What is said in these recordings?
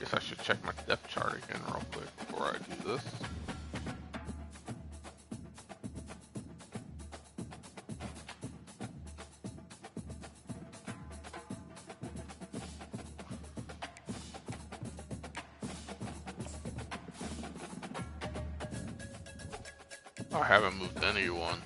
Guess I should check my depth chart again real quick before I do this. I haven't moved anyone.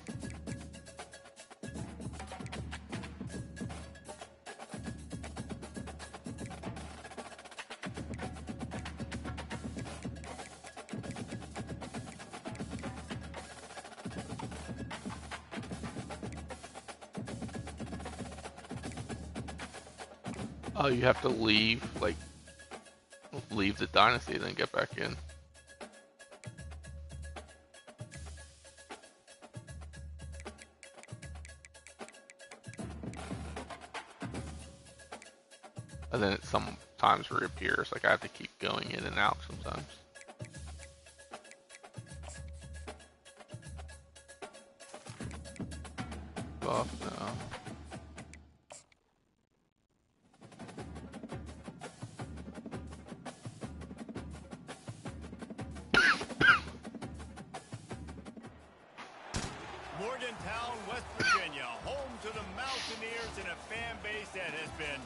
Oh, you have to leave, like, leave the dynasty and then get back in. And then it sometimes reappears, like I have to keep going in and out sometimes. Buff, no. Morgantown, West Virginia, home to the Mountaineers and a fan base that has been,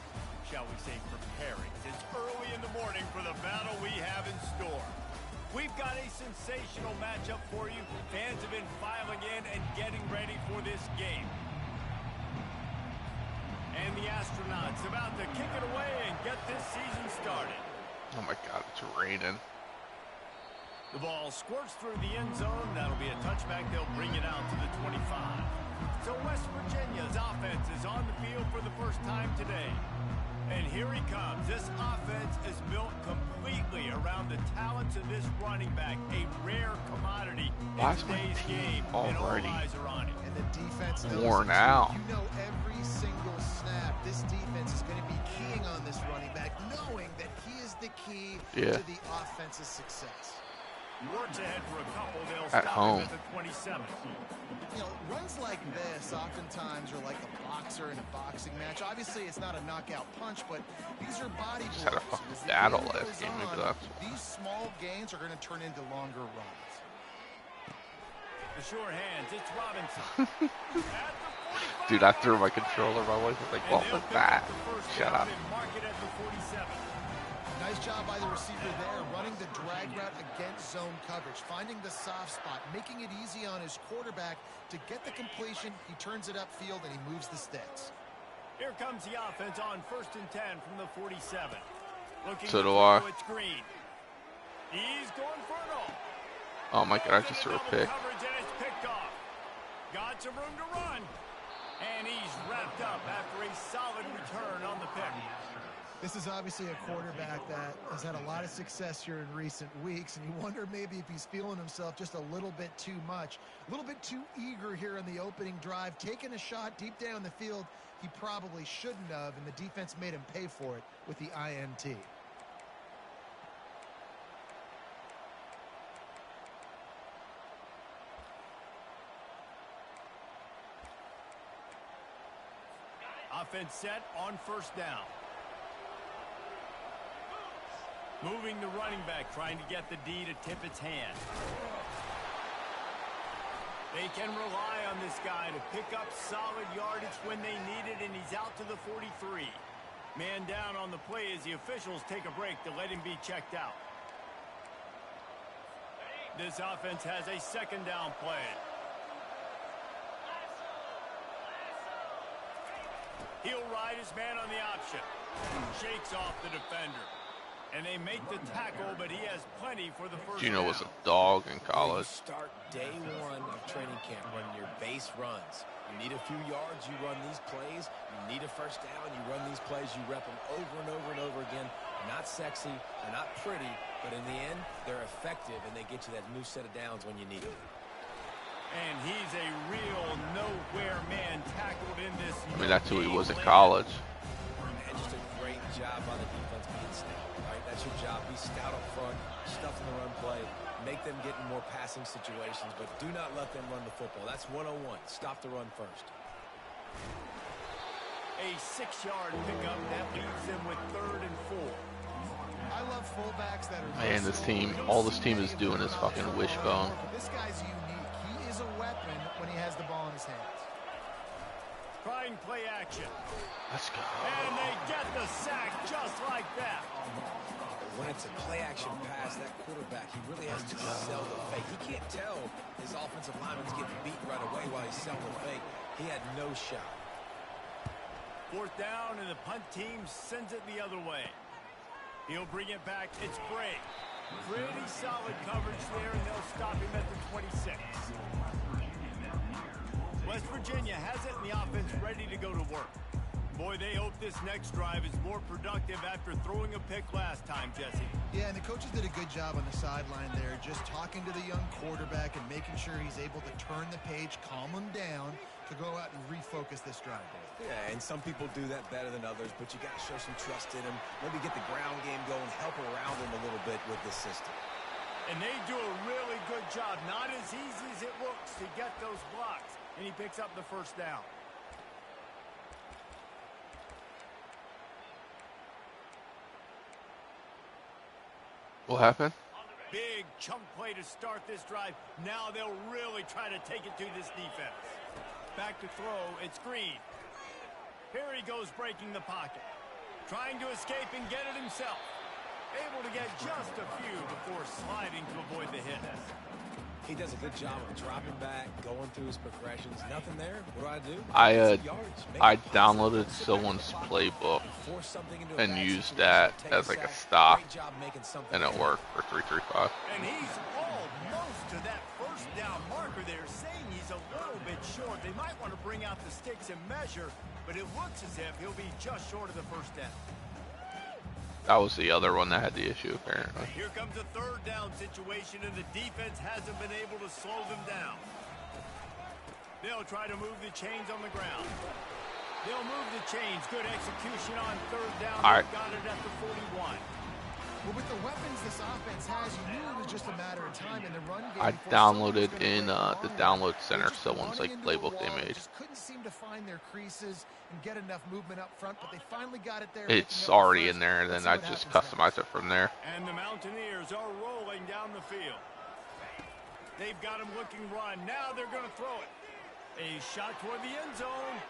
shall we say, preparing since early in the morning for the battle we have in store. We've got a sensational matchup for you. Fans have been filing in and getting ready for this game. And the Astronauts about to kick it away and get this season started. Oh my God, it's raining. The ball squirts through the end zone. That'll be a touchback. They'll bring it out to the 25. So West Virginia's offense is on the field for the first time today. And here he comes. This offense is built completely around the talents of this running back, a rare commodity in today's game. And all eyes are on it. And the defense worn out. You know every single snap. This defense is going to be keying on this running back, knowing that he is the key to the offense's success. Works ahead for a couple. They'll At stop home. him at the 27. You know, runs like this oftentimes are like a boxer in a boxing match. Obviously, it's not a knockout punch, but these are body Just had a blows. fucking As the battle game last goes game, maybe on, that's- These small gains are going to turn into longer runs. The short hands. It's Robinson. At the 45. Dude, I threw my controller. My wife was like, what was that? Shut up. Mark it at the 47. Nice job by the receiver there, running the drag route against zone coverage, finding the soft spot, making it easy on his quarterback to get the completion. He turns it upfield and he moves the sticks. Here comes the offense on 1st and 10 from the 47. Looking So to do throw, I. it's Green. He's going for it all. Oh my God, I just threw a pick. Coverage and it's picked off. Got some room to run. And he's wrapped up after a solid return on the pick. This is obviously a quarterback that has had a lot of success here in recent weeks, and you wonder maybe if he's feeling himself just a little bit too much, a little bit too eager here in the opening drive, taking a shot deep down the field he probably shouldn't have, and the defense made him pay for it with the INT. Offense set on 1st down. Moving the running back, trying to get the D to tip its hand. They can rely on this guy to pick up solid yardage when they need it, and he's out to the 43. Man down on the play as the officials take a break to let him be checked out. This offense has a 2nd down play. He'll ride his man on the option. Shakes off the defender. And they make the tackle, but he has plenty for the first Gino down. was a dog in college. Start day one of training camp running your base runs. You need a few yards, you run these plays. You need a 1st down, you run these plays. You rep them over and over and over again. They're not sexy, they're not pretty, but in the end, they're effective, and they get you that new set of downs when you need them. And he's a real nowhere man tackled in this. I mean, that's who he was in college. And just a great job by the defense being stout, right? That's your job. Be stout up front, stuff in the run play, make them get in more passing situations, but do not let them run the football. That's 101. Stop the run first. A 6-yard pickup that leaves them with 3rd and 4. I love fullbacks that are Man, this team, all this team is doing is fucking wishbone. This guy's unique. He is a weapon when he has the ball in his hands. Trying play action. Let's go. And they get the sack just like that. When it's a play-action pass, that quarterback, he really has to sell the fake. He can't tell his offensive lineman's getting beat right away while he's selling the fake. He had no shot. Fourth down, and the punt team sends it the other way. He'll bring it back. It's Bray. Pretty solid coverage there, and they'll stop him at the 26. West Virginia has it, and the offense ready to go to work. Boy, they hope this next drive is more productive after throwing a pick last time, Jesse. Yeah, and the coaches did a good job on the sideline there, just talking to the young quarterback and making sure he's able to turn the page, calm him down, to go out and refocus this drive. Yeah, and some people do that better than others, but you got to show some trust in him. Maybe get the ground game going, help around him a little bit with this system. And they do a really good job. Not as easy as it looks to get those blocks. And he picks up the first down. What happened? Big chunk play to start this drive. Now they'll really try to take it to this defense. Back to throw. It's Green. Here he goes breaking the pocket. Trying to escape and get it himself. Able to get just a few before sliding to avoid the hit. He does a good job of dropping back, going through his progressions. Nothing there. What do? I downloaded someone's playbook and used that as like a stock, and it worked for 335. And he's almost to that first down marker there, saying he's a little bit short. They might want to bring out the sticks and measure, but it looks as if he'll be just short of the first down. That was the other one that had the issue, apparently. Here comes a third down situation, and the defense hasn't been able to slow them down. They'll try to move the chains on the ground. They'll move the chains. Good execution on third down. All right. Got it at the 41. Well, with the weapons this offense has, you knew it was just a matter of time in the run game. I downloaded in the download center someone's like playbook they made. Just couldn't seem to find their creases and get enough movement up front, but they finally got it there. It's already in there, and then I just customize it from there. And the Mountaineers are rolling down the field. They've got him looking run. Now they're going to throw it. A shot toward the end zone.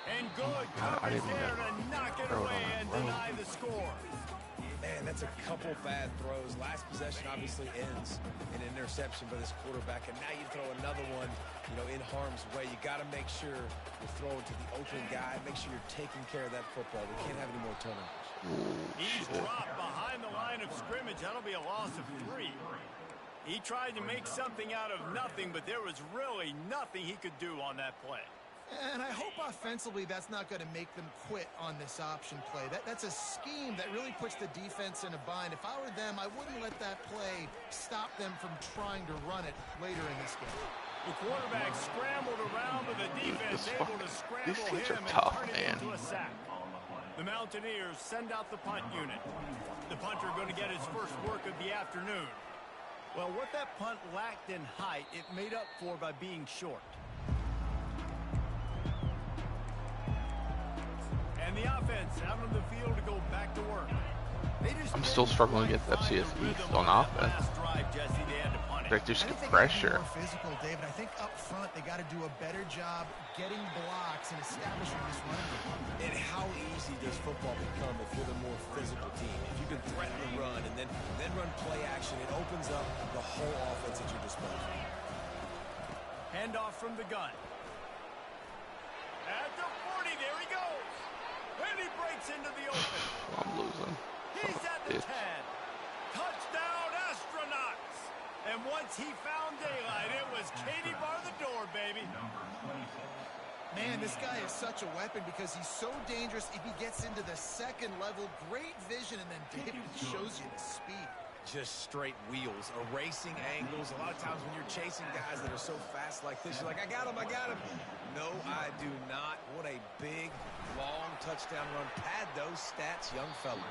And good coverage there to knock it away and deny the score. Man, that's a couple bad throws. Last possession obviously ends in an interception by this quarterback, and now you throw another one, in harm's way. You got to make sure you're throwing to the open guy. Make sure you're taking care of that football. We can't have any more turnovers. He's dropped behind the line of scrimmage. That'll be a loss of 3. He tried to make something out of nothing, but there was really nothing he could do on that play. And I hope offensively that's not going to make them quit on this option play. That's a scheme that really puts the defense in a bind. If I were them, I wouldn't let that play stop them from trying to run it later in this game. The quarterback scrambled around with the defense able to scramble these him are tough, and turn it man. into a sack. The Mountaineers send out the punt unit. The punter going to get his first work of the afternoon. Well, what that punt lacked in height, it made up for by being short. And the offense out on the field to go back to work. I'm still struggling against FCS East on offense. They just get pressure. More physical, David. I think up front they got to do a better job getting blocks and establishing this run game. And how easy does football become if you're the more physical team? If you can threaten the run and then run play action, it opens up the whole offense at your disposal. Handoff from the gun. At the 40, there he goes. And he breaks into the open. I'm losing. He's at the 10. Touchdown, Astronauts. And once he found daylight, it was Katie bar the door, baby. Man, this guy is such a weapon because he's so dangerous if he gets into the second level. Great vision, and then David shows you the speed. Just straight wheels, erasing angles. A lot of times when you're chasing guys that are so fast like this, you're like, I got him. No, I do not. What a big, long touchdown run. Pad those stats, young fella.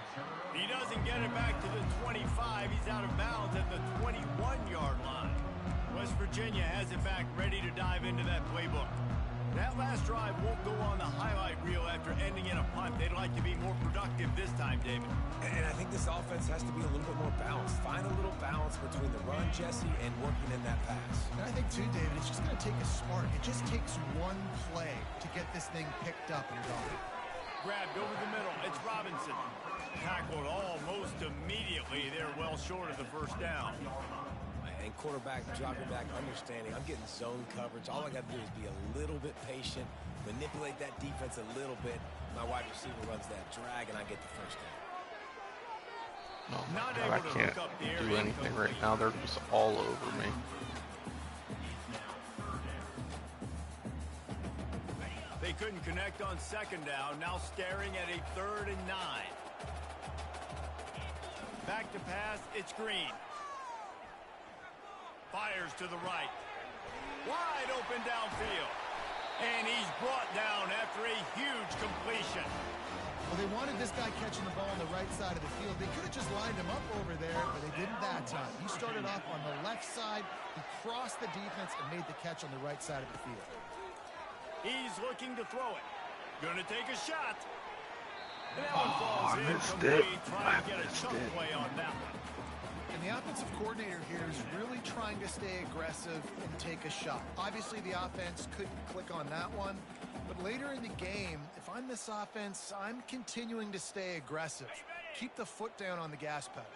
He doesn't get it back to the 25. He's out of bounds at the 21-yard line. West Virginia has it back, ready to dive into that playbook. That last drive won't go on the highlight reel after ending in a punt. They'd like to be more productive this time, David. And I think this offense has to be a little bit more balanced. Find a little balance between the run, Jesse, and working in that pass. And I think, too, David, it's just going to take a spark. It just takes one play to get this thing picked up and going. Grabbed over the middle. It's Robinson. Tackled almost immediately. They're well short of the first down. And quarterback dropping back, understanding I'm getting zone coverage. All I got to do is be a little bit patient, manipulate that defense a little bit. My wide receiver runs that drag, and I get the first down. Oh my God, I can't do anything right now. They're just all over me. They couldn't connect on second down. Now staring at a 3rd and 9. Back to pass. It's Green. Fires to the right. Wide open downfield. And he's brought down after a huge completion. Well, they wanted this guy catching the ball on the right side of the field. They could have just lined him up over there, but they didn't that time. He started off on the left side. He crossed the defense and made the catch on the right side of the field. He's looking to throw it. Gonna take a shot. And that one falls I missed incomplete. it. Trying I to get a missed chunk it. play on that one. And the offensive coordinator here is really trying to stay aggressive and take a shot. Obviously, the offense couldn't click on that one. But later in the game, if I'm this offense, I'm continuing to stay aggressive. Keep the foot down on the gas pedal.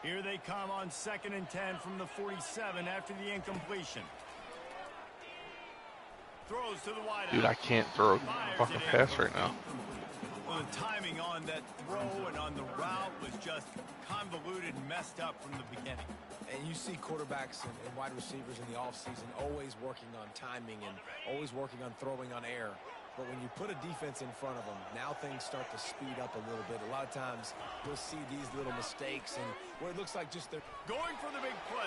Here they come on 2nd and 10 from the 47 after the incompletion. Throws to the wide Dude, I can't throw a fucking pass right now. Well, the timing on that throw and on the route was just convoluted and messed up from the beginning. And you see quarterbacks and wide receivers in the offseason always working on timing and always working on throwing on air. But when you put a defense in front of them, now things start to speed up a little bit. A lot of times you'll see these little mistakes and where it looks like just they're going for the big play.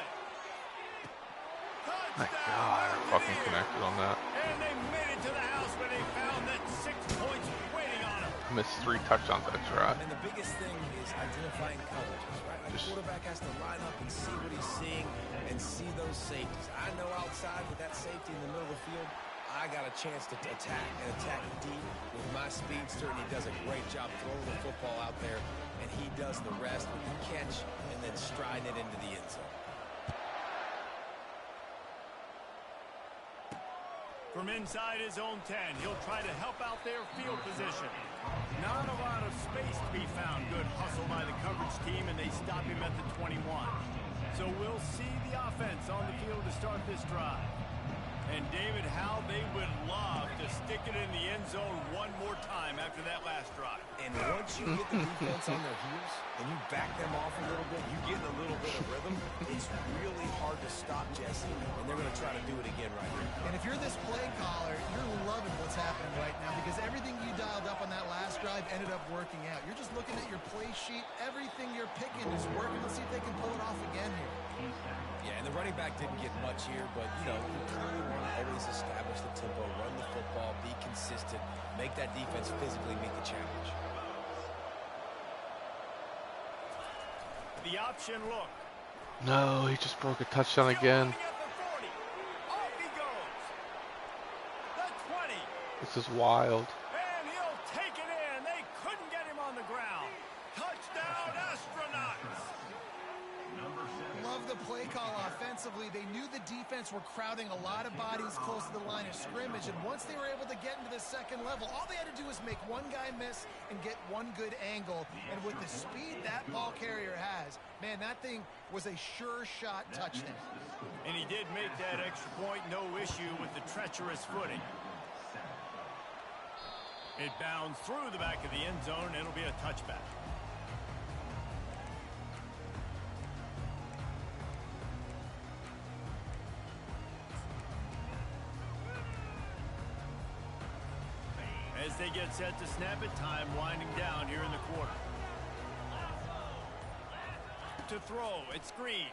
My God, I fucking connected on that. And they made it to the house when they found that 6 points waiting on them. I missed 3 touchdowns that drive. And the biggest thing is identifying coverages, right? A quarterback has to line up and see what he's seeing and see those safeties. I know outside with that safety in the middle of the field, I got a chance to attack and attack deep with my speedster, and he does a great job throwing the football out there, and he does the rest with the catch and then stride it into the end zone. From inside his own 10, he'll try to help out their field position. Not a lot of space to be found. Good hustle by the coverage team, and they stop him at the 21. So we'll see the offense on the field to start this drive. And David, how they would love to stick it in the end zone one more time after that last drive. And once you get the defense on their heels and you back them off a little bit, you get in a little bit of rhythm, it's really hard to stop, Jesse, and they're going to try to do it again right here. And if you're this play caller, you're loving what's happening right now because everything you dialed up on that last drive ended up working out. You're just looking at your play sheet. Everything you're picking is working. Let's see if they can pull it off again here. Yeah, and the running back didn't get much here, but, you know, you clearly want to always establish the tempo, run the football, be consistent, make that defense physically meet the challenge. The option look. No, he just broke a touchdown again. At the 40. Off he goes. The 20. This is wild. And he'll take it in. They couldn't get him on the ground. Touchdown, Astronauts. Love the play call offensively. They knew the defense were crowding a lot of bodies close to the line of scrimmage, and once they were able to get into the second level, all they had to do was make one guy miss and get one good angle. And with the speed that ball carrier has, man, that thing was a sure shot touchdown. And he did make that extra point, no issue with the treacherous footing. It bounds through the back of the end zone. It'll be a touchback. As they get set to snap it, time winding down here in the quarter. To throw, it's Green.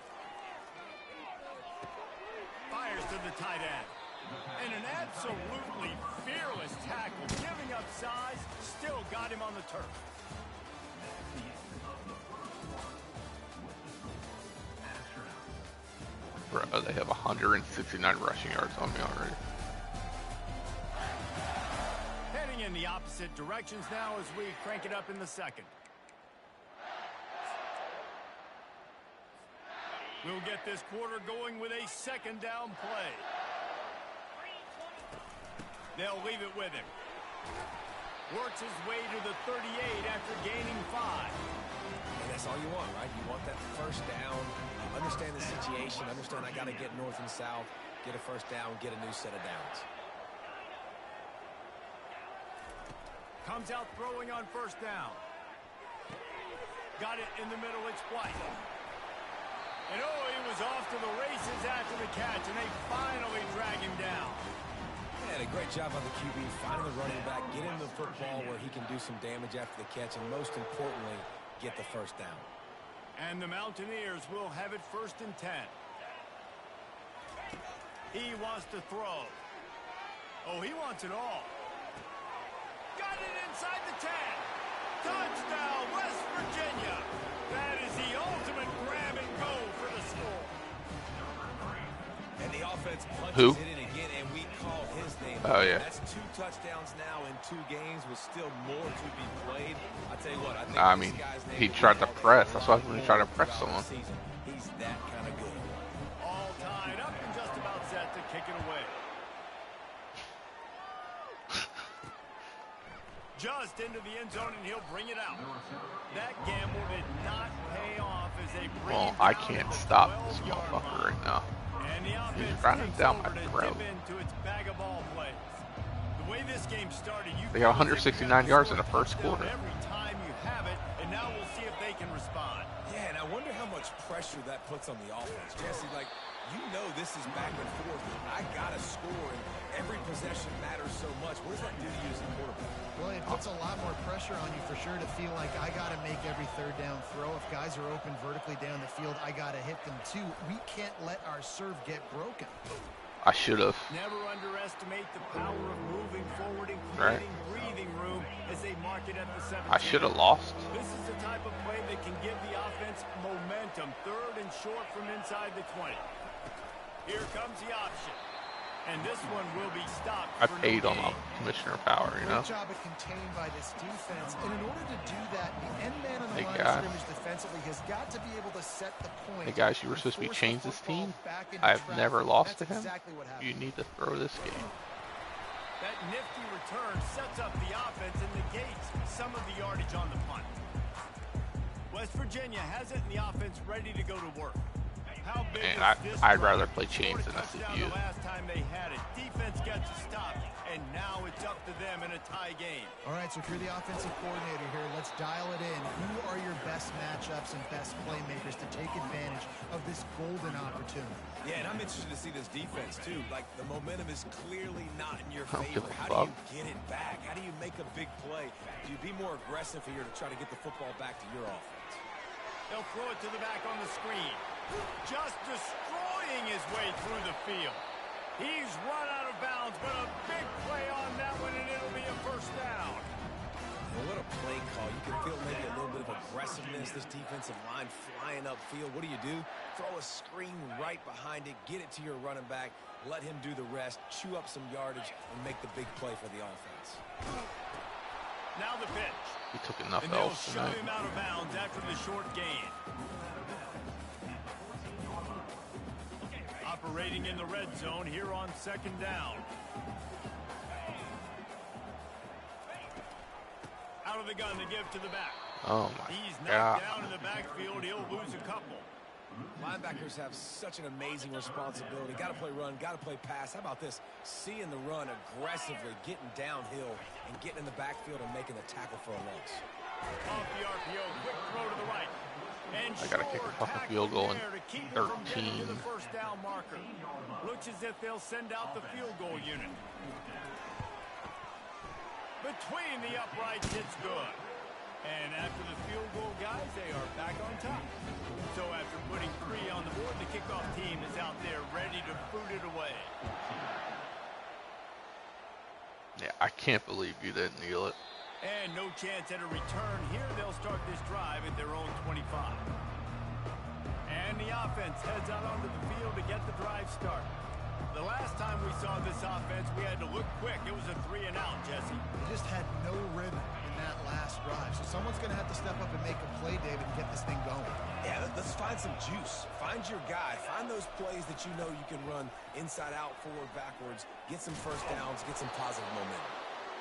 Fires to the tight end. And an absolutely fearless tackle, giving up size, still got him on the turf. Bro, they have 169 rushing yards on me already. Swing in the opposite directions now as we crank it up in the second. We'll get this quarter going with a second down play. They'll leave it with him. Works his way to the 38 after gaining 5. And that's all you want, right? You want that first down. Understand the situation. Understand I got to get north and south. Get a first down. Get a new set of downs. Comes out throwing on first down. Got it in the middle. It's White. And oh, he was off to the races after the catch, and they finally drag him down. Yeah, a great job on the QB, finding the running back, getting the football where he can do some damage after the catch, and most importantly, get the first down. And the Mountaineers will have it 1st and 10. He wants to throw. Oh, he wants it all. Got it inside the 10. Touchdown, West Virginia. That is the ultimate grab and go for the score. And the offense punches Who? it in again, and we call his name. Oh, yeah. That's 2 touchdowns now in 2 games with still more to be played. I tell you what, I think I this mean, guy's name he will tried be to called press. for That's why all he tried to press throughout someone. the season. He's that kind of good. All tied up and just about set to kick it away. Just into the end zone, and he'll bring it out. That gamble did not pay off as they bring Well, him I down can't at the stop 12-yard this line. motherfucker right now. And the offense running takes down over my to throat. dip into its bag of ball plays. The way this game started, you They got feel as if you 169 have to yards score in the first a touchdown quarter. every time you have it, and now we'll see if they can respond. Yeah, and I wonder how much pressure that puts on the offense. Jesse, like, you know this is back and forth. I got to score, and every possession matters so much. What does that do to you as a quarterback? Well, it puts a lot more pressure on you for sure to feel like I got to make every third down throw. If guys are open vertically down the field, I got to hit them too. We can't let our serve get broken. I should have. Never underestimate the power of moving forward and creating breathing room as they mark it at the 17. I should have lost. This is the type of play that can give the offense momentum. 3rd and short from inside the 20. Here comes the option. And this one will be stopped. I for no paid on gain. Commissioner Power, you know? Great job of contained by this defense. And in order to do that, the end man on the Hey, line guys. of scrimmage defensively has got to be able to set the point. Hey guys, you were and supposed to be force changed the this football team. back into I've traffic. never lost to That's him. exactly what happened. You need to throw this game. That nifty return sets up the offense and negates some of the yardage on the punt. West Virginia has it, and the offense ready to go to work. How big And is this I'd drive? rather play chains than Touchdown SCU. the last time they had it. Defense gets a stop, and now it's up to them in a tie game. All right, so if you're the offensive coordinator here, let's dial it in. Who are your best matchups and best playmakers to take advantage of this golden opportunity? Yeah, and I'm interested to see this defense, too. Like, the momentum is clearly not in your I don't give favor. a How do fuck. you get it back? How do you make a big play? Do you be more aggressive here to try to get the football back to your offense? They'll throw it to the back on the screen. Just destroying his way through the field. He's run out of bounds, but a big play on that one, and it'll be a first down. Well, what a play call. You can feel maybe a little bit of aggressiveness. This defensive line flying upfield. What do? Throw a screen right behind it. Get it to your running back. Let him do the rest. Chew up some yardage and make the big play for the offense. Now the pitch. He took enough And they'll L's shove tonight. him out of bounds after the short gain. Operating in the red zone here on 2nd down. Out of the gun to give to the back. Oh my He's god. knocked down in the backfield. He'll lose a couple. Linebackers have such an amazing responsibility. Got to play run, got to play pass. How about this? Seeing the run aggressively, getting downhill, and getting in the backfield and making the tackle for a loss. Off the RPO, quick throw to the right. And I gotta kick a short fucking tackle field goal in there to keep it from getting to 13. the first down marker. Looks as if they'll send out the field goal unit. Between the uprights, it's good. And after the field goal, guys, they are back on top. So after putting 3 on the board, the kickoff team is out there ready to boot it away. Yeah, I can't believe you didn't kneel it. And no chance at a return here. They'll start this drive at their own 25. And the offense heads out onto the field to get the drive started. The last time we saw this offense offense, we had to look quick. It was a 3-and-out, Jesse. They just had no rhythm in that last drive. So someone's going to have to step up and make a play, David, and get this thing going. Yeah, let's find some juice. Find your guy. Find those plays that you know you can run inside out, forward, backwards. Get some first downs. Get some positive momentum.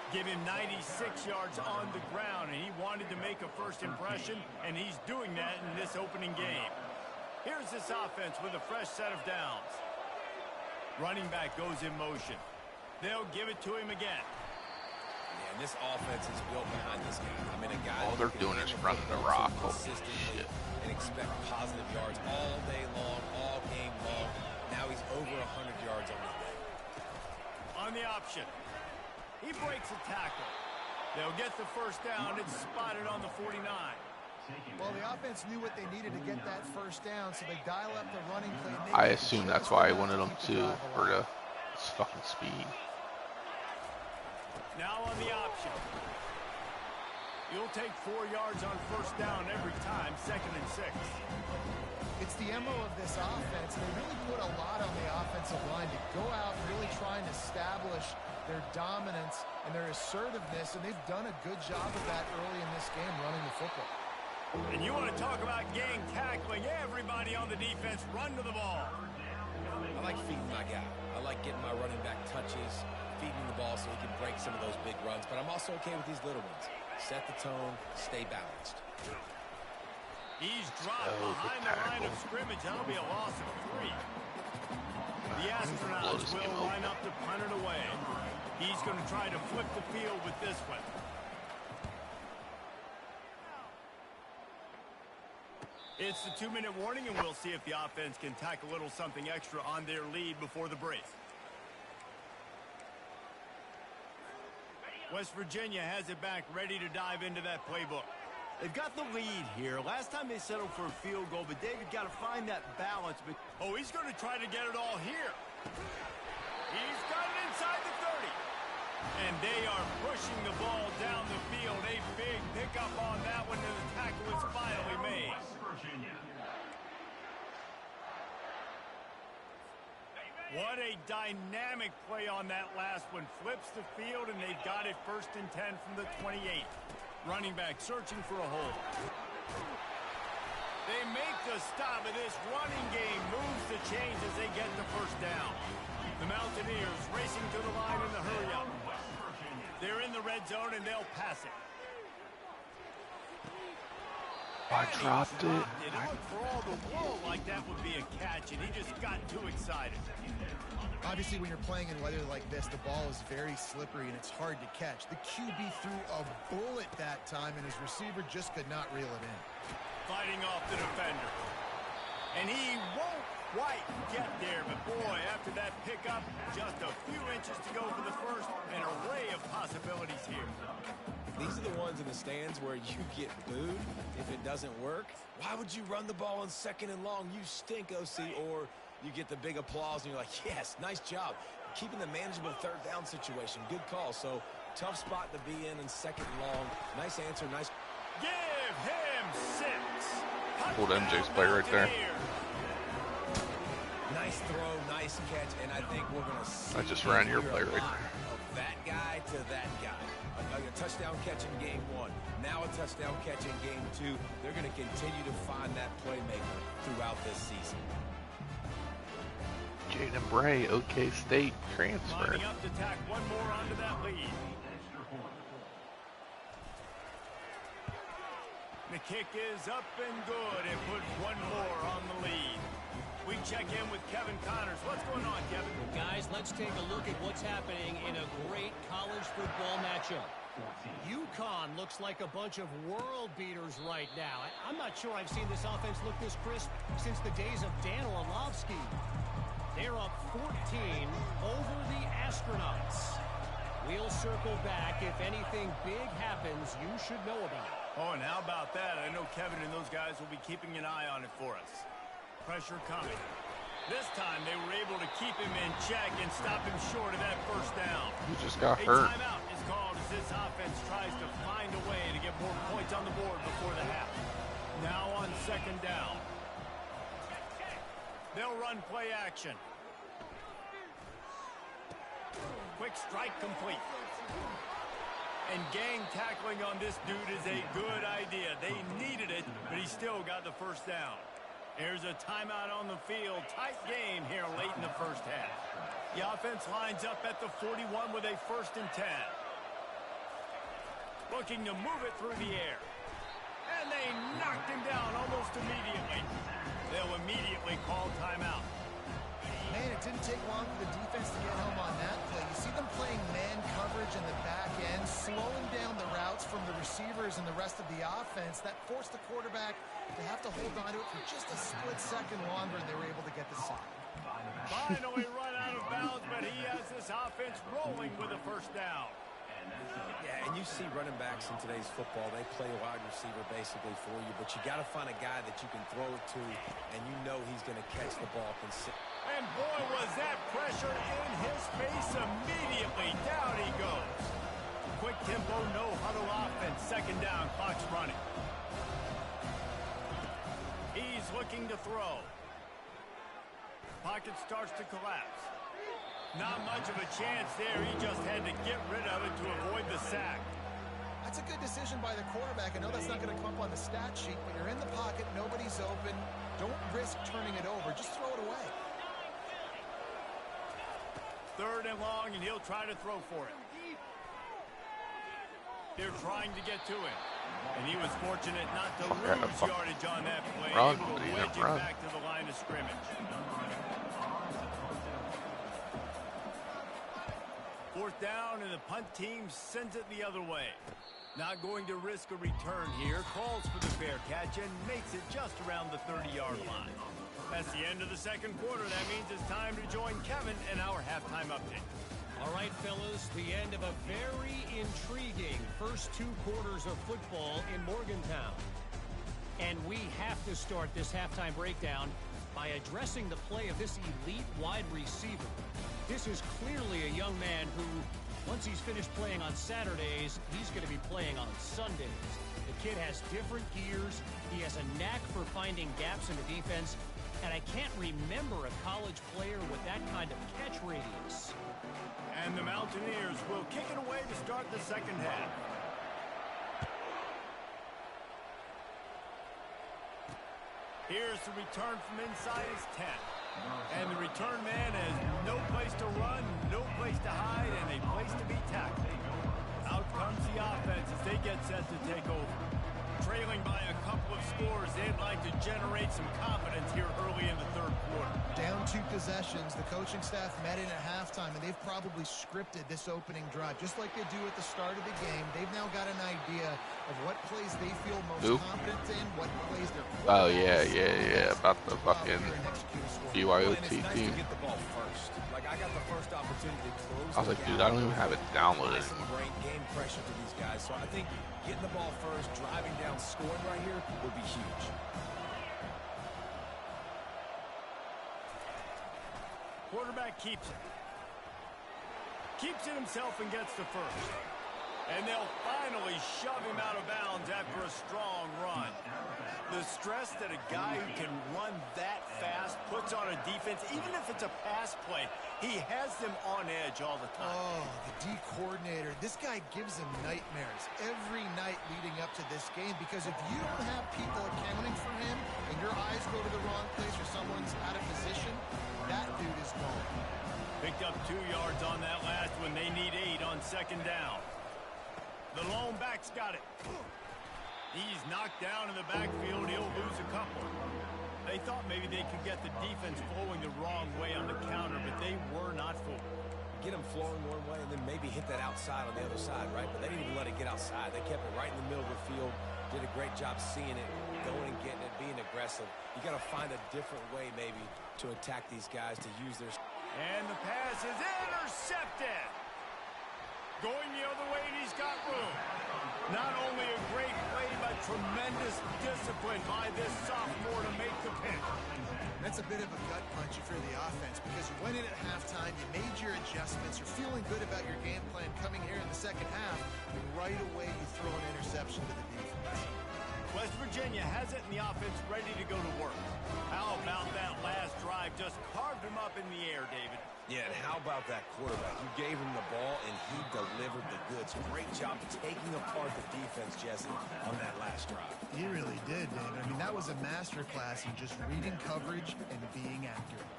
Give him 96 yards on the ground, and he wanted to make a first impression, and he's doing that in this opening game. Here's this offense with a fresh set of downs. Running back goes in motion. They'll give it to him again. Yeah, and this offense is built behind this guy. I mean, a guy All they're doing is running the rock. Holy consistently shit. and expect positive yards all day long, all game long. Now he's over 100 yards on the day. On the option. He breaks a tackle. They'll get the first down. It's spotted on the 49. Well, the offense knew what they needed to get that first down, so they dial up the running play. I assume that's why I wanted them to, for the fucking speed. Now on the option. You'll take 4 yards on first down every time, 2nd and 6. It's the MO of this offense. They really put a lot on the offensive line to go out and really try and establish their dominance and their assertiveness, and they've done a good job of that early in this game running the football. And you want to talk about gang tackling. Everybody on the defense run to the ball. I like feeding my guy. I like getting my running back touches, feeding the ball so he can break some of those big runs. But I'm also okay with these little ones. Set the tone, stay balanced. He's dropped behind the line of scrimmage. That'll be a loss of 3. The Astronauts will line up to punt it away. He's going to try to flip the field with this one. It's the 2-minute warning, and we'll see if the offense can tack a little something extra on their lead before the break. West Virginia has it back, ready to dive into that playbook. They've got the lead here. Last time they settled for a field goal, but David got to find that balance. But oh, he's going to try to get it all here. He's got it inside the 30. And they are pushing the ball down the field. A big pickup on that one, and the tackle is finally made. What a dynamic play on that last one. Flips the field, and they've got it 1st and 10 from the 28. Running back searching for a hole. They make the stop, and this running game moves the chains as they get the first down. The Mountaineers racing to the line in the hurry-up. They're in the red zone, and they'll pass it. I dropped it. It looked for all the world like that would be a catch, and he just got too excited. Obviously, when you're playing in weather like this, the ball is very slippery, and it's hard to catch. The QB threw a bullet that time, and his receiver just could not reel it in. Fighting off the defender. And he won't quite get there, but boy, after that pickup, just a few inches to go for the first. An array of possibilities here. These are the ones in the stands where you get booed if it doesn't work. Why would you run the ball on 2nd and long? You stink, OC. Or you get the big applause and you're like, yes, nice job. Keeping the manageable 3rd down situation. Good call. So tough spot to be in 2nd and long. Nice answer. Nice. Give him 6. Pulled MJ's play right there. Nice throw, nice catch, and I think we're going to see. I just ran your play right there. That guy to that guy. A touchdown catch in game 1. Now a touchdown catch in game 2. They're going to continue to find that playmaker throughout this season. Jaden Bray, OK State transfer. Lining up to tack one more onto that lead. The kick is up and good, and put one more on the lead. We check in with Kevin Connors. What's going on, Kevin? Guys, let's take a look at what's happening in a great college football matchup. UConn looks like a bunch of world beaters right now. I'm not sure I've seen this offense look this crisp since the days of Dan Orlovsky. They're up 14 over the Astronauts. We'll circle back. If anything big happens, you should know about it. Oh, and how about that? I know Kevin and those guys will be keeping an eye on it for us. Pressure coming. This time they were able to keep him in check and stop him short of that first down. He just got A hurt. timeout is called as this offense tries to find a way to get more points on the board before the half. Now on 2nd down. They'll run play action. quick strike complete. And gang tackling on this dude is a good idea. They needed it, but he still got the first down. Here's a timeout on the field. Tight game here late in the first half. The offense lines up at the 41 with a 1st and 10. Looking to move it through the air. And they knocked him down almost immediately. They'll immediately call timeout. Man, it didn't take long for the defense to get home on that play. You see them playing man coverage in the back end, slowing down the routes from the receivers and the rest of the offense. That forced the quarterback to have to hold on to it for just a split second longer, and they were able to get the sack. Finally run out of bounds, but he has this offense rolling with a 1st down. Yeah, and you see running backs in today's football, they play wide receiver basically for you, but you got to find a guy that you can throw it to, and you know he's going to catch the ball consistently. And boy, was that pressure in his face immediately. Down he goes. Quick tempo, no huddle offense. 2nd down, clock's running. He's looking to throw. Pocket starts to collapse. Not much of a chance there. He just had to get rid of it to avoid the sack. That's a good decision by the quarterback. I know that's not going to come up on the stat sheet, but you're in the pocket, nobody's open. Don't risk turning it over. Just throw it away. 3rd and long, and he'll try to throw for it. They're trying to get to him. And he was fortunate not to lose yardage on that play. Able to wedge it back to the line of scrimmage. 4th down, and the punt team sends it the other way. Not going to risk a return here. Calls for the fair catch and makes it just around the 30-yard line. That's the end of the 2nd quarter. That means it's time to join Kevin in our halftime update. All right, fellas, the end of a very intriguing first 2 quarters of football in Morgantown. And we have to start this halftime breakdown by addressing the play of this elite wide receiver. This is clearly a young man who, once he's finished playing on Saturdays, he's going to be playing on Sundays. The kid has different gears. He has a knack for finding gaps in the defense. And I can't remember a college player with that kind of catch radius. And the Mountaineers will kick it away to start the 2nd half. Here's the return from inside his 10. And the return man has no place to run, no place to hide, and a place to be tackled. Out comes the offense as they get set to take over. Trailing by a couple of scores, they'd like to generate some confidence here early in the 3rd quarter. Down 2 possessions, the coaching staff met in at halftime, and they've probably scripted this opening drive. Just like they do at the start of the game, they've now got an idea of what plays they feel most confident in, what plays they're... Oh, yeah. About the fucking BYOT team. Get the ball first. Like, I got the first opportunity to close. I was like, dude, I don't even have it downloaded. Bring game pressure to these guys. So I think getting the ball first, driving down, scoring right here would be huge. Quarterback keeps it. Keeps it himself and gets the first. And they'll finally shove him out of bounds after a strong run. The stress that a guy who can run that fast puts on a defense, even if it's a pass play, he has them on edge all the time. Oh, the D coordinator. This guy gives him nightmares every night leading up to this game, because if you don't have people accounting for him and your eyes go to the wrong place or someone's out of position, that dude is gone. Picked up 2 yards on that last one. They need 8 on 2nd down. The lone back's got it. He's knocked down in the backfield. He'll lose a couple. They thought maybe they could get the defense flowing the wrong way on the counter, but they were not fooled. Get them flowing one way and then maybe hit that outside on the other side, right? But they didn't even let it get outside. They kept it right in the middle of the field. Did a great job seeing it, going and getting it, being aggressive. You got to find a different way maybe to attack these guys, to use their... And the pass is intercepted. Going the other way, and he's got room. Not only a great play, but tremendous discipline by this sophomore to make the pick. That's a bit of a gut punch if you're the offense, because you went in at halftime, you made your adjustments, you're feeling good about your game plan coming here in the 2nd half, and right away you throw an interception to the defense. West Virginia has it, and the offense ready to go to work. How about that last drive? Just carved him up in the air, David. Yeah, and how about that quarterback? You gave him the ball, and he delivered the goods. Great job taking apart the defense, Jesse, on that last drive. He really did, David. I mean, that was a masterclass in just reading coverage and being accurate.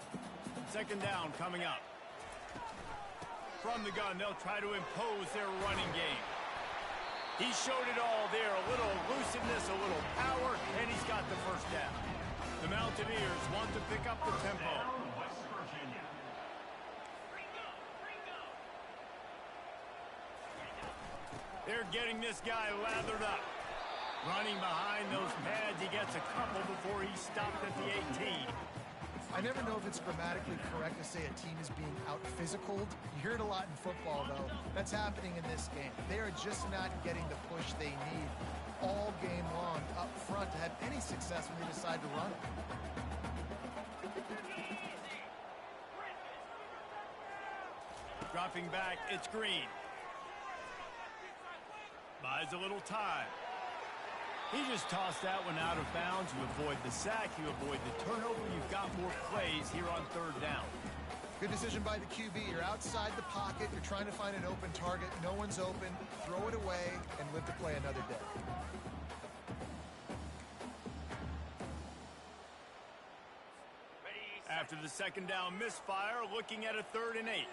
Second down coming up. From the gun, they'll try to impose their running game. He showed it all there. A little elusiveness, a little power, and he's got the first down. The Mountaineers want to pick up the tempo. They're getting this guy lathered up. Running behind those pads, he gets a couple before he stopped at the 18. I never know if it's grammatically correct to say a team is being out-physicaled. You hear it a lot in football, though. That's happening in this game. They are just not getting the push they need all game long up front to have any success when they decide to run it. Dropping back, it's Green. Buys a little time. He just tossed that one out of bounds. You avoid the sack, you avoid the turnover. You've got more plays here on third down. Good decision by the QB. You're outside the pocket. You're trying to find an open target. No one's open. Throw it away and live to play another day. After the second down misfire, looking at a 3rd and 8.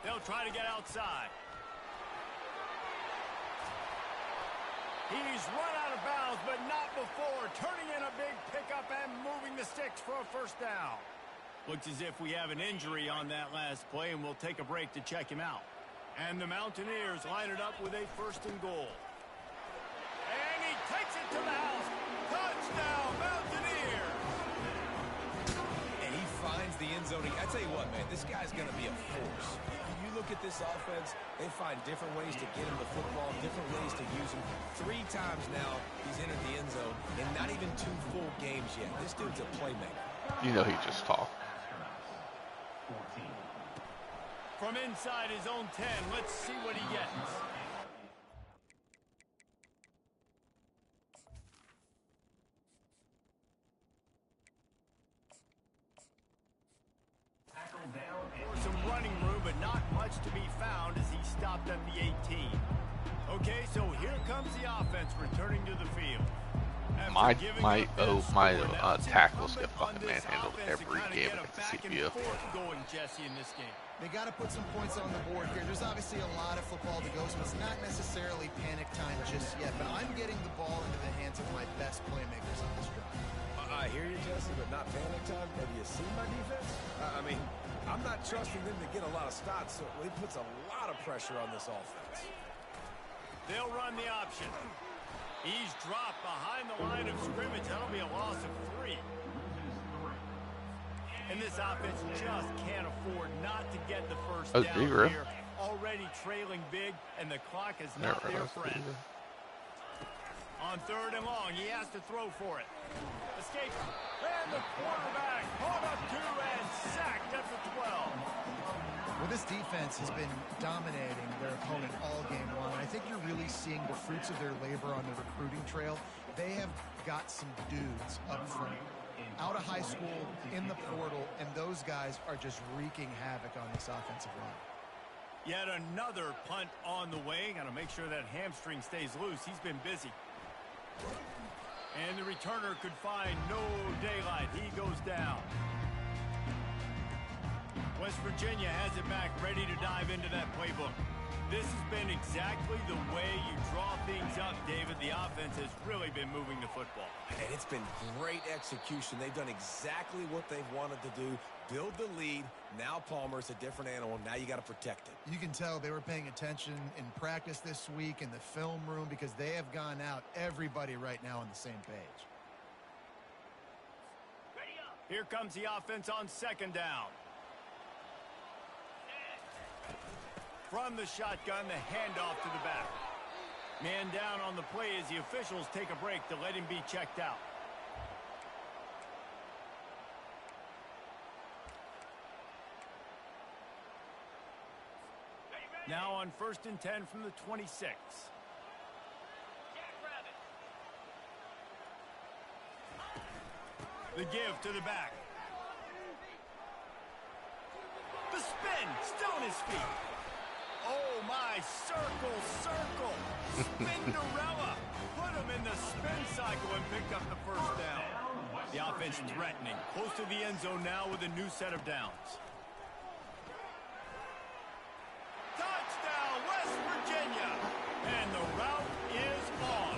They'll try to get outside. He's run out of bounds, but not before. Turning in a big pickup and moving the sticks for a first down. Looks as if we have an injury on that last play, and we'll take a break to check him out. And the Mountaineers line it up with a 1st and goal. And he takes it to the house. Touchdown, Mountaineers! And he finds the end zone. I tell you what, man, this guy's going to be a force. You look at this offense, they find different ways to get him the football, different ways to use him. 3 times now he's entered the end zone, and not even 2 full games yet. This dude's a playmaker. You know he just talked. From inside his own 10, let's see what he gets. Some running room, but not much to be found as he stopped at the 18. Okay, so here comes the offense returning to the field. My tackles get fucking manhandled every game against the CFB. They got to put some points on the board here. There's obviously a lot of football to go, so it's not necessarily panic time just yet. But I'm getting the ball into the hands of my best playmakers on this drive. I hear you, Jesse, but not panic time. Have you seen my defense? I mean, I'm not trusting them to get a lot of stops, so it puts a lot of pressure on this offense. They'll run the option. He's dropped behind the line of scrimmage. That'll be a loss of 3. And this offense just can't afford not to get the first down here. Already trailing big, and the clock is not their friend. On 3rd and long, he has to throw for it. Escape. And the quarterback caught up to and sacked at the 12. Well, this defense has been dominating their opponent all game long. I think you're really seeing the fruits of their labor on the recruiting trail. They have got some dudes up front, out of high school, in the portal, and those guys are just wreaking havoc on this offensive line. Yet another punt on the way. Got to make sure that hamstring stays loose. He's been busy. And the returner could find no daylight. He goes down. West Virginia has it back, ready to dive into that playbook. This has been exactly the way you draw things up, David. The offense has really been moving the football. And it's been great execution. They've done exactly what they've wanted to do. Build the lead. Now Palmer's a different animal. Now you got to protect it. You can tell they were paying attention in practice this week in the film room because they have gone out, everybody right now on the same page. Here comes the offense on 2nd down. From the shotgun, the handoff to the back. Man down on the play as the officials take a break to let him be checked out. Now on 1st and 10 from the 26. The give to the back. The spin, still on his feet. Oh my, circle. Spinderella. Put him in the spin cycle and picked up the first down. The offense threatening. Close to the end zone now with a new set of downs. Touchdown, West Virginia. And the route is on.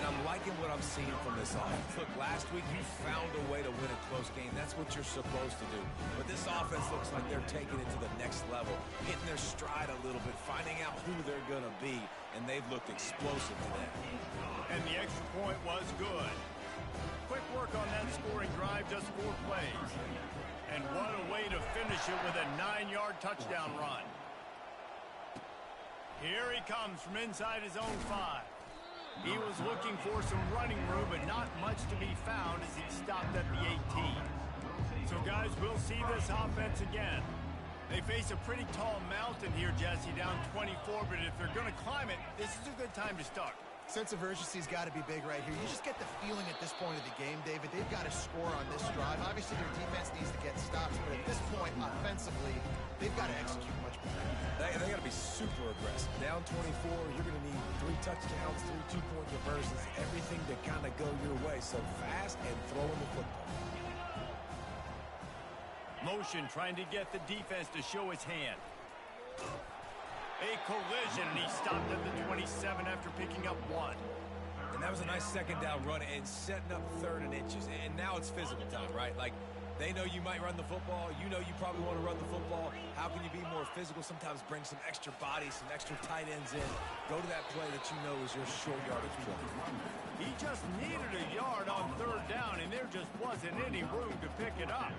And I'm liking what I'm seeing from this offense. Look, last week you found a way to win a close game. That's what you're supposed to do. But this offense looks like they're taking it to the next level, hitting their stride a little bit, finding out who they're going to be, and they've looked explosive today. And the extra point was good. Quick work on that scoring drive, just 4 plays. And what a way to finish it with a 9-yard touchdown run. Here he comes from inside his own 5. He was looking for some running room, but not much to be found as he stopped at the 18. So, guys, we'll see this offense again. They face a pretty tall mountain here, Jesse, down 24, but if they're going to climb it, this is a good time to start. Sense of urgency's got to be big right here. You just get the feeling at this point of the game, David, they've got to score on this drive. Obviously, their defense needs to get stops, but at this point, offensively, they've got to execute much better. They got to be super aggressive. Down 24, you're going to need 3 touchdowns, 3 two-point reverses, everything to kind of go your way. So fast and throwing the football. Motion trying to get the defense to show his hand. A collision, and he stopped at the 27 after picking up 1. And that was a nice second down run and setting up 3rd and inches. And now it's physical time, right? Like, they know you might run the football. You know you probably want to run the football. How can you be more physical? Sometimes bring some extra bodies, some extra tight ends in. Go to that play that you know is your short yardage play. He just needed a yard on 3rd down, and there just wasn't any room to pick it up.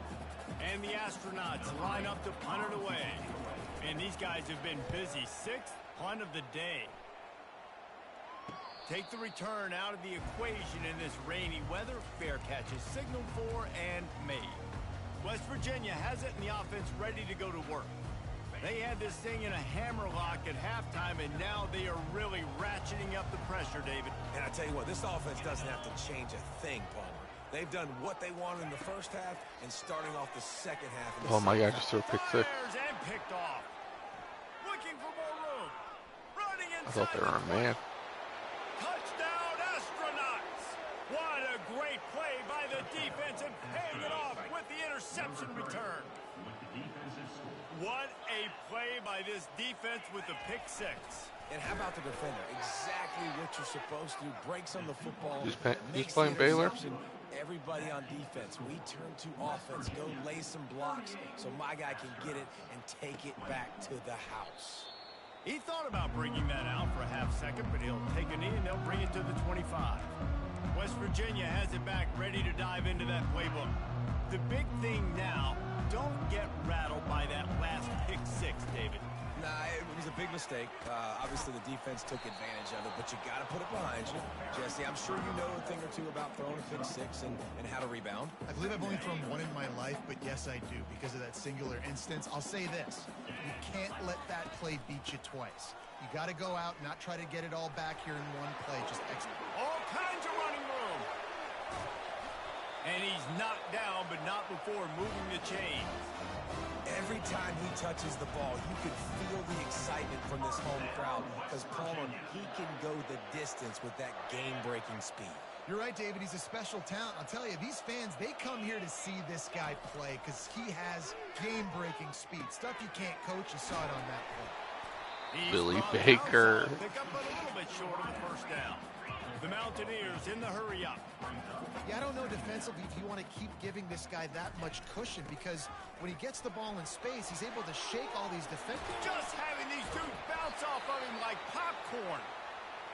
And the Astronauts line up to punt it away. And these guys have been busy. 6th punt of the day. Take the return out of the equation in this rainy weather. Fair catch is signaled for and made. West Virginia has it, and the offense ready to go to work. They had this thing in a hammerlock at halftime, and now they are really ratcheting up the pressure, David. And I tell you what, this offense doesn't have to change a thing, Palmer. They've done what they wanted in the first half and starting off the second half. Oh my God, just threw a pick 6. And picked off. Looking for more room. Running inside. I thought they were a man. Touchdown, Astronauts. What a great play by the defense and paying it off with the interception return. What a play by this defense with the pick 6. And how about the defender? Exactly what you're supposed to do. Breaks on the football. Just playing Baylor. Everybody on defense. We turn to offense. Go lay some blocks so my guy can get it and take it back to the house. He thought about bringing that out for a half second, but he'll take a knee and they'll bring it to the 25. West Virginia has it back, ready to dive into that playbook. The big thing now, don't get rattled by that last pick 6, David. Nah, it was a big mistake. Obviously, the defense took advantage of it, but you got to put it behind you. Jesse, I'm sure you know a thing or two about throwing a pick 6 and how to rebound. I believe I've only thrown 1 in my life, but yes, I do because of that singular instance. I'll say this. You can't let that play beat you twice. You got to go out, not try to get it all back here in one play. Just execute. All kinds of running room. And he's knocked down, but not before moving the chains. Every time he touches the ball, you can feel the excitement from this home crowd because Palmer, he can go the distance with that game-breaking speed. You're right, David. He's a special talent. I'll tell you, these fans, they come here to see this guy play because he has game-breaking speed. Stuff you can't coach. You saw it on that play. Billy Baker. Pick up a little bit short of the first down. The Mountaineers in the hurry up. Yeah, I don't know defensively if you want to keep giving this guy that much cushion because when he gets the ball in space, he's able to shake all these defenders. Just having these dudes bounce off of him like popcorn.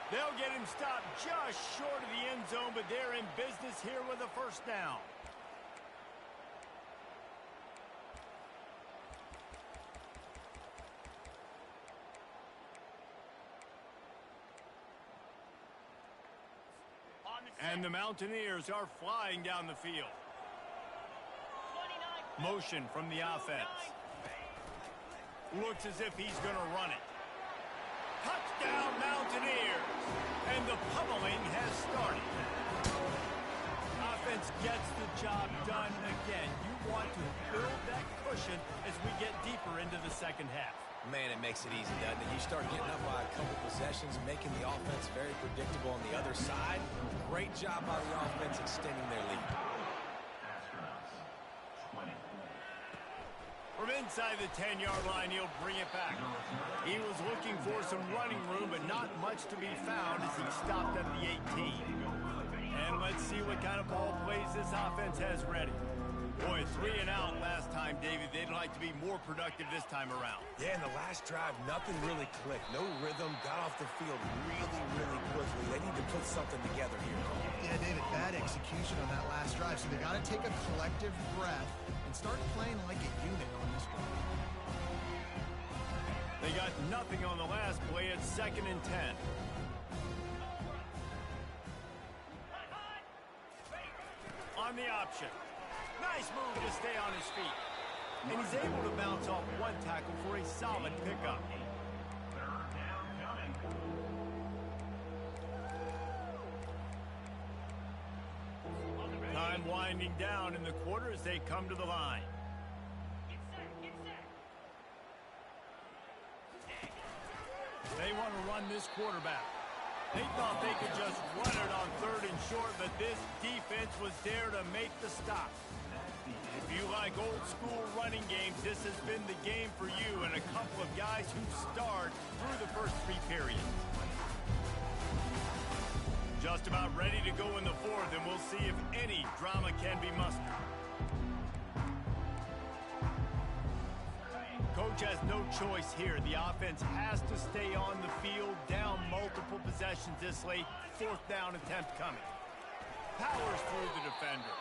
They'll get him stopped just short of the end zone, but they're in business here with a first down. And the Mountaineers are flying down the field. Motion from the offense. Looks as if he's going to run it. Touchdown, Mountaineers! And the pummeling has started. offense gets the job done again. You want to build that cushion as we get deeper into the second half. Man, it makes it easy, doesn't it? You start getting up by a couple possessions, making the offense very predictable on the other side. Great job by the offense extending their lead. From inside the 10-yard line, he'll bring it back. He was looking for some running room, but not much to be found as he stopped at the 18. And let's see what kind of ball plays this offense has ready. Boy, 3 and out last time, David. They'd like to be more productive this time around. Yeah, in the last drive, nothing really clicked. No rhythm, got off the field really, really quickly. They need to put something together here. Yeah, David, bad execution on that last drive. So they got to take a collective breath and start playing like a unit on this one. They got nothing on the last play. It's 2nd and 10. On the option. Nice move to stay on his feet. And he's able to bounce off one tackle for a solid pickup. Time winding down in the quarter as they come to the line. They want to run this quarterback. They thought they could just run it on 3rd and short, but this defense was there to make the stop. If you like old school running games, this has been the game for you and a couple of guys who starred through the first 3 periods. Just about ready to go in the 4th, and we'll see if any drama can be mustered. Coach has no choice here. The offense has to stay on the field, down multiple possessions this late. 4th down attempt coming. Powers through the defender.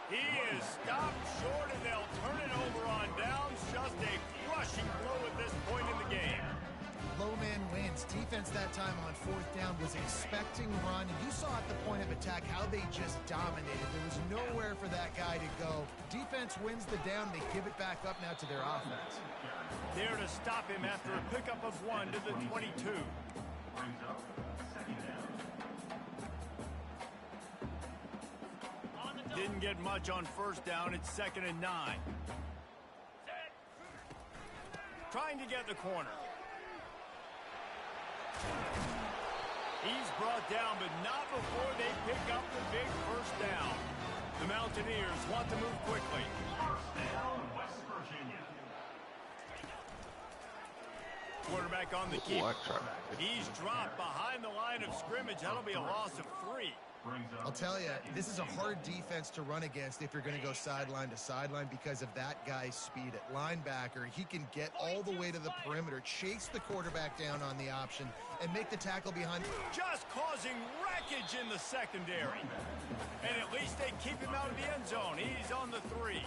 He is stopped short, and they'll turn it over on downs. Just a crushing blow at this point in the game. Low man wins. Defense that time on 4th down was expecting run. You saw at the point of attack how they just dominated. There was nowhere for that guy to go. Defense wins the down. They give it back up now to their offense. There to stop him after a pickup of 1 to the 22. Didn't get much on 1st down. It's 2nd and 9. Trying to get the corner. He's brought down, but not before they pick up the big 1st down. The Mountaineers want to move quickly. 1st down, West Virginia. Quarterback on the keep. He's dropped behind the line of scrimmage. That'll be a loss of 3. I'll tell you, this is a hard defense to run against if you're going to go sideline to sideline because of that guy's speed at linebacker. He can get all the way to the perimeter, chase the quarterback down on the option, and make the tackle behind. Just causing wreckage in the secondary. And at least they keep him out of the end zone. He's on the 3.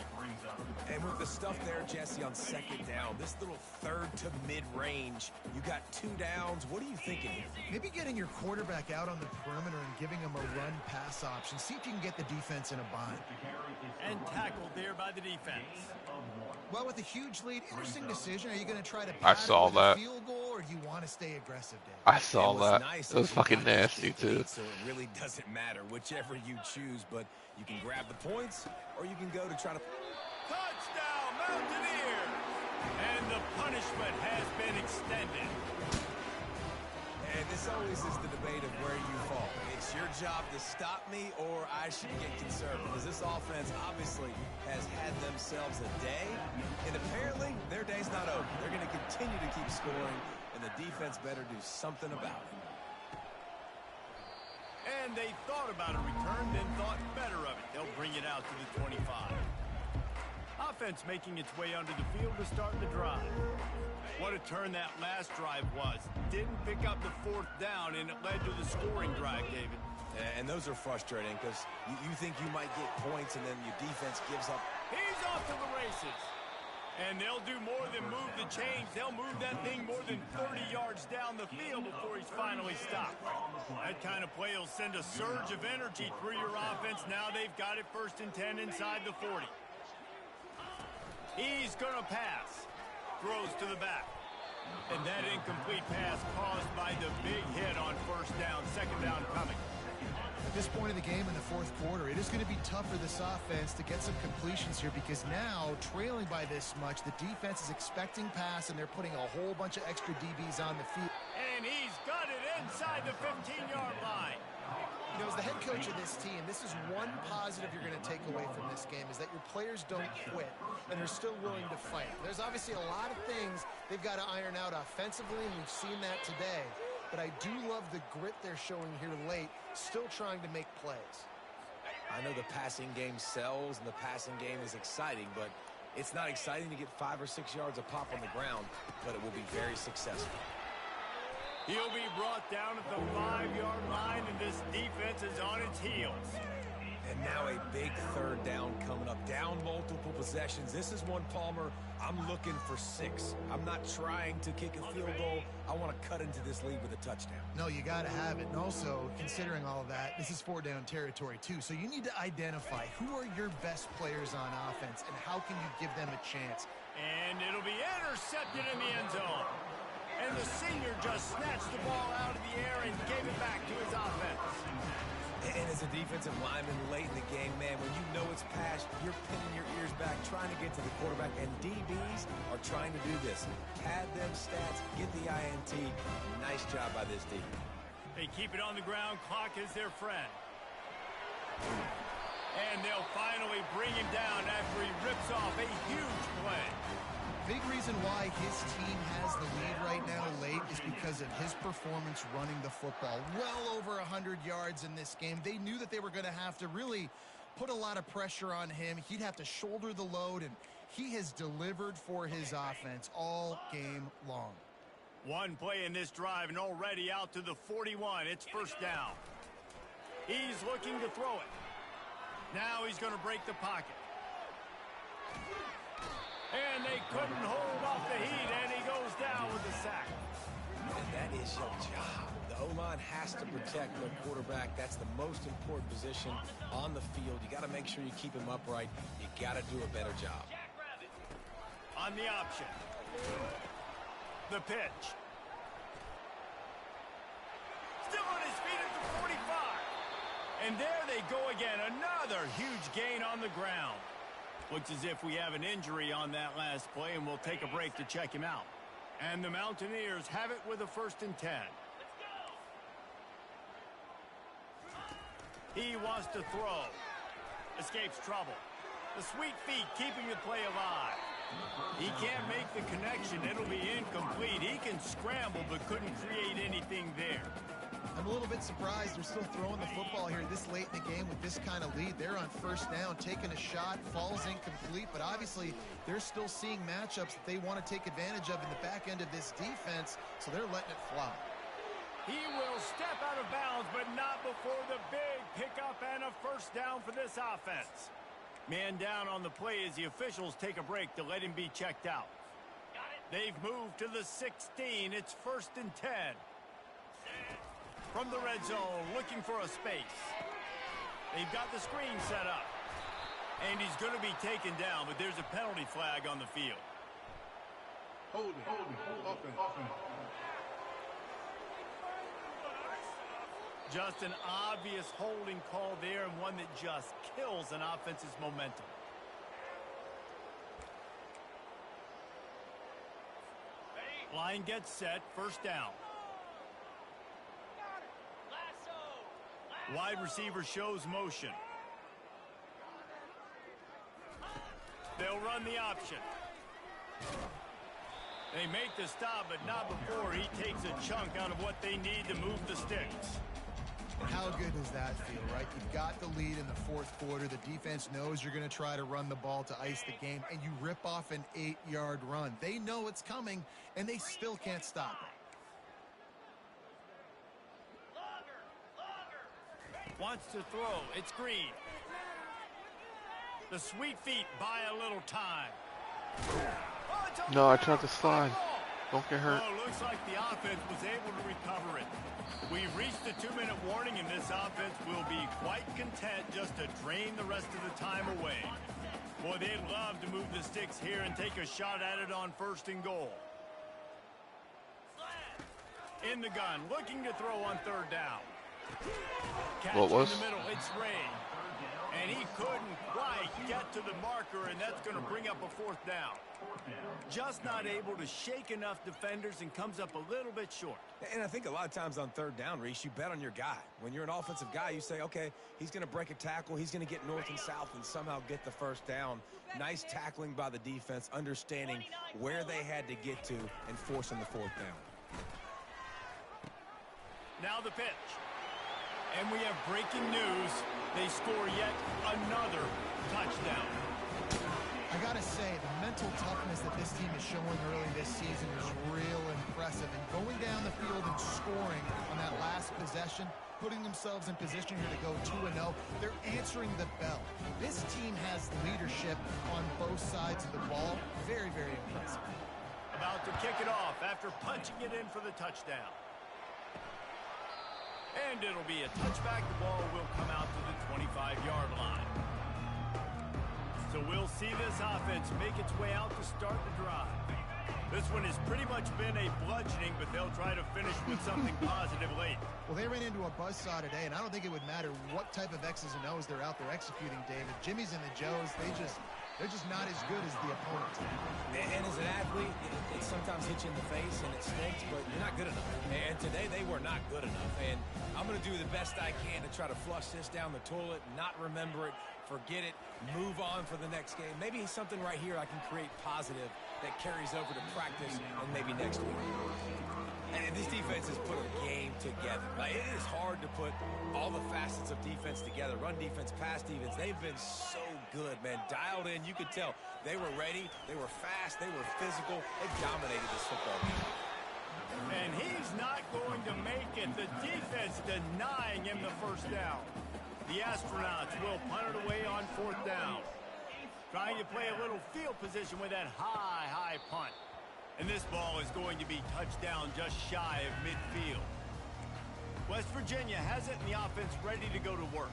And with the stuff there, Jesse, on 2nd down, this little 3rd to mid-range, you got 2 downs. What are you thinking here? Maybe getting your quarterback out on the perimeter and giving him a run-pass option. See if you can get the defense in a bind. And tackled there by the defense. Well, with a huge lead, interesting decision. Are you going to try to I pad it saw with that. a field goal, or do you want to stay aggressive, Dave? I saw It was that. nice It was that you fucking got this nasty, big too. lead, so it really doesn't matter, whichever you choose, but you can grab the points, or you can go to try to... Touchdown, Mountaineers! And the punishment has been extended. And this always is the debate of where you fall. It's your job to stop me, or I should get concerned, because this offense obviously has had themselves a day, and apparently their day's not over. They're going to continue to keep scoring, and the defense better do something about it. And they thought about a return, then thought better of it. They'll bring it out to the 25. Offense making its way onto the field to start the drive. What a turn that last drive was. Didn't pick up the 4th down, and it led to the scoring drive, David. And those are frustrating, because you think you might get points, and then your defense gives up. He's off to the races. And they'll do more than move the chains. They'll move that thing more than 30 yards down the field before he's finally stopped. That kind of play will send a surge of energy through your offense. Now they've got it 1st and 10 inside the 40. He's going to pass. Throws to the back. And that incomplete pass caused by the big hit on 1st down. 2nd down coming. At this point of the game in the fourth quarter, it is going to be tough for this offense to get some completions here because now, trailing by this much, the defense is expecting pass, and they're putting a whole bunch of extra DBs on the field. And he's got it inside the 15-yard line. You know, as the head coach of this team, this is one positive you're going to take away from this game, is that your players don't quit, and they're still willing to fight. There's obviously a lot of things they've got to iron out offensively, and we've seen that today. But I do love the grit they're showing here late, still trying to make plays. I know the passing game sells and the passing game is exciting, but it's not exciting to get 5 or 6 yards a pop on the ground, but it will be very successful. He'll be brought down at the 5-yard line, and this defense is on its heels. And now a big third down coming up. Down multiple possessions. This is one, Palmer, I'm looking for 6. I'm not trying to kick a field goal. I want to cut into this lead with a touchdown. No, you got to have it. And also, considering all of that, this is 4-down territory too. So you need to identify who are your best players on offense and how can you give them a chance. And it'll be intercepted in the end zone. And the senior just snatched the ball out of the air and gave it back to his offense. And as a defensive lineman late in the game, man, when you know it's passed, you're pinning your ears back, trying to get to the quarterback. And DBs are trying to do this. Pad them stats, get the INT. Nice job by this D. They keep it on the ground. Clock is their friend. And they'll finally bring him down after he rips off a huge play. Big reason why his team has the lead right now late is because of his performance running the football. Well over 100 yards in this game. They knew that they were going to have to really put a lot of pressure on him. He'd have to shoulder the load, and he has delivered for his offense all game long. One play in this drive, and already out to the 41. It's first down. He's looking to throw it. Now he's going to break the pocket. And they couldn't hold off the heat, and he goes down with the sack. And that is your job. The O-line has to protect their quarterback. That's the most important position on the field. You got to make sure you keep him upright. You got to do a better job. On the option. The pitch. Still on his feet at the 45. And there they go again. Another huge gain on the ground. Looks as if we have an injury on that last play, and we'll take a break to check him out. And the Mountaineers have it with a 1st and 10. He wants to throw. Escapes trouble. The sweet feet keeping the play alive. He can't make the connection. It'll be incomplete. He can scramble, but couldn't create anything there. I'm a little bit surprised they're still throwing the football here this late in the game with this kind of lead. They're on first down, taking a shot, falls incomplete, but obviously they're still seeing matchups that they want to take advantage of in the back end of this defense, so they're letting it fly. He will step out of bounds, but not before the big pickup and a first down for this offense. Man down on the play as the officials take a break to let him be checked out. They've moved to the 16. It's 1st and 10. From the red zone, looking for a space. They've got the screen set up. And he's going to be taken down, but there's a penalty flag on the field. Hold it. Offense. Just an obvious holding call there, and one that just kills an offense's momentum. Line gets set, first down. Wide receiver shows motion. They'll run the option. They make the stop, but not before he takes a chunk out of what they need to move the sticks. How good does that feel, right? You've got the lead in the fourth quarter. The defense knows you're going to try to run the ball to ice the game, and you rip off an 8-yard run. They know it's coming, and they still can't stop it. Wants to throw. It's Green. The sweet feet buy a little time. Oh, No, I tried to slide. Don't get hurt. Oh, looks like the offense was able to recover it. We've reached the 2-minute warning, and this offense will be quite content just to drain the rest of the time away. Boy, they'd love to move the sticks here and take a shot at it on 1st and goal. In the gun, looking to throw on 3rd down. Catch What was? in the middle, it's Ray. And he couldn't quite get to the marker, and that's going to bring up a fourth down. Just not able to shake enough defenders and comes up a little bit short. And I think a lot of times on third down, Reese, you bet on your guy. When you're an offensive guy, you say, okay, he's going to break a tackle. He's going to get north and south and somehow get the first down. Nice tackling by the defense, understanding where they had to get to and forcing the fourth down. Now the pitch. And we have breaking news. They score yet another touchdown. I got to say, the mental toughness that this team is showing early this season is real impressive. And going down the field and scoring on that last possession, putting themselves in position here to go 2-0, they're answering the bell. This team has leadership on both sides of the ball. Very, very impressive. About to kick it off after punching it in for the touchdown. And it'll be a touchback. The ball will come out to the 25-yard line. So we'll see this offense make its way out to start the drive. This one has pretty much been a bludgeoning, but they'll try to finish with something positive late. Well, they ran into a buzzsaw today, and I don't think it would matter what type of X's and O's they're out there executing, David. Jimmy's and the Joes, they're just not as good as the opponent. And as an athlete, it sometimes hits you in the face and it stinks, but you're not good enough. And today they were not good enough. And I'm going to do the best I can to try to flush this down the toilet, not remember it, forget it, move on for the next game. Maybe something right here I can create positive that carries over to practice and maybe next week. And this defense has put a game together. Like, it is hard to put all the facets of defense together. Run defense, pass defense. They've been so good, man. Dialed in. You could tell they were ready. They were fast. They were physical. They dominated this football game. And he's not going to make it. The defense denying him the first down. The Astronauts will punt it away on fourth down. Trying to play a little field position with that high punt. And this ball is going to be touchdown just shy of midfield. West Virginia has it, and the offense ready to go to work.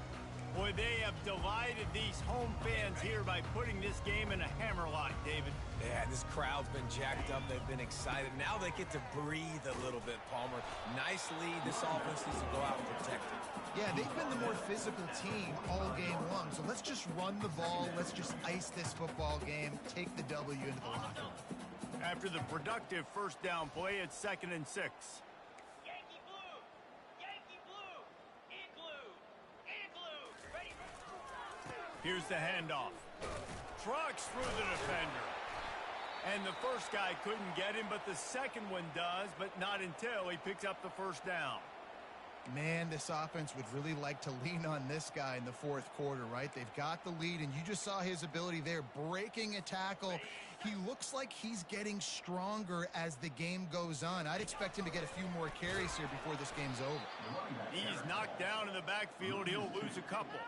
Boy, they have delighted these home fans here by putting this game in a hammerlock, David. Yeah, this crowd's been jacked up. They've been excited. Now they get to breathe a little bit, Palmer. Nice lead. This offense needs to go out and protect it. Yeah, they've been the more physical team all game long. So let's just run the ball. Let's just ice this football game. Take the W into the locker room. After the productive first down play, it's 2nd and 6. Yankee blue! Yankee blue! Igloo! Igloo! Ready? Here's the handoff. Trucks through the defender. And the first guy couldn't get him, but the second one does, but not until he picks up the first down. Man, this offense would really like to lean on this guy in the fourth quarter, right? They've got the lead, and you just saw his ability there, breaking a tackle. He looks like he's getting stronger as the game goes on. I'd expect him to get a few more carries here before this game's over. He's knocked down in the backfield. He'll lose a couple.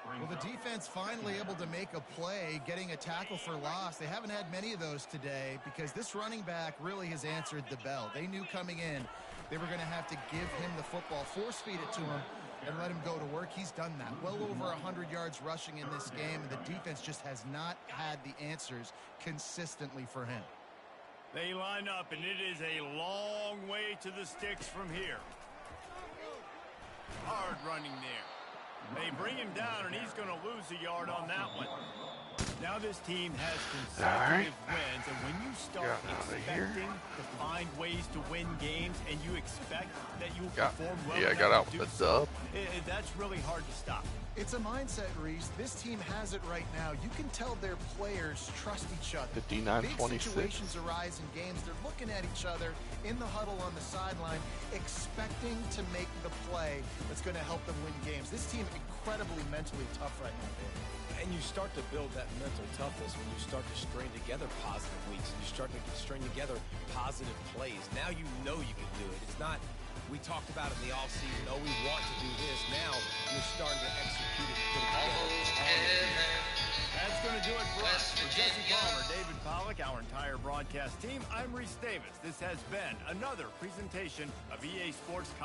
Well, the defense finally able to make a play, getting a tackle for loss. They haven't had many of those today because this running back really has answered the bell. They knew coming in they were going to have to give him the football, force-feed it to him, and let him go to work. He's done that. Well over 100 yards rushing in this game, and the defense just has not had the answers consistently for him. They line up, and it is a long way to the sticks from here. Hard running there. They bring him down, and he's going to lose a yard on that one. Now this team has consecutive wins, and when you start expecting to find ways to win games and you expect that you will perform well I got out with the dub. That's really hard to stop. It's a mindset, Reese. This team has it right now. You can tell their players trust each other. 59-26. Big situations arise in games. They're looking at each other in the huddle on the sideline, expecting to make the play that's going to help them win games. This team incredibly mentally tough right now, David. And you start to build that mental toughness when you start to string together positive weeks and you start to string together positive plays. Now you know you can do it. It's not, we talked about it in the offseason, oh, we want to do this. Now you're starting to execute it and put it together. That's going to do it for us. For Jesse Palmer, David Pollack, our entire broadcast team, I'm Reese Davis. This has been another presentation of EA Sports.